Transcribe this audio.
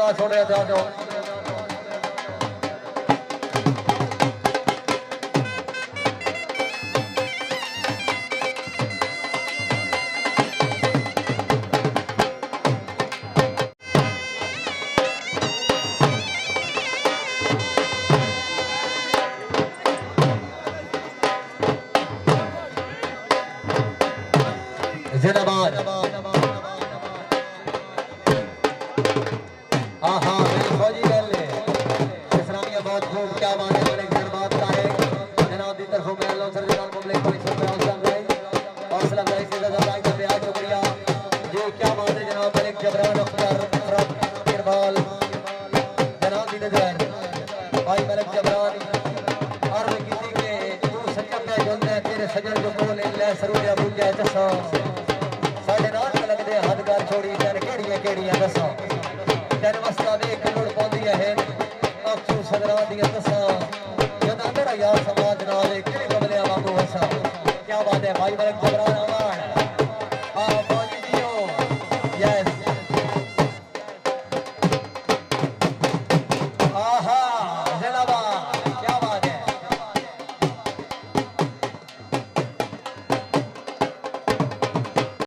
आवाज सुन रहे थे जो जिंदाबाद। हाँ हाँ फौजी गले इस्लामिया बहुत खूब क्या बात है बड़े जज्बात का है जनाब की तरफ में अल्लाह सर जनाब पब्लिक को इस पे हौसला अफजाई से ज़्यादा का बेहद शुक्रिया जी। क्या बात है जनाब मलिक जबरान अख्तर इरबाल जनाब की नजर भाई मलिक जबरान और किसी के तू सच्चा पे जोंदे तेरे सजन जो बोल ले सरूया बुझे जसा साढ़े नाल लगदे हदगार छोड़ी तेरे केड़ियां केड़ियां दसा तेरे वस्ता देख लोड़ पौंदी है अफसू सदरा दियां दसा जदा मेरा यार समाज नाल केड़े कमले वांगू हसा। क्या बात है भाई मलिक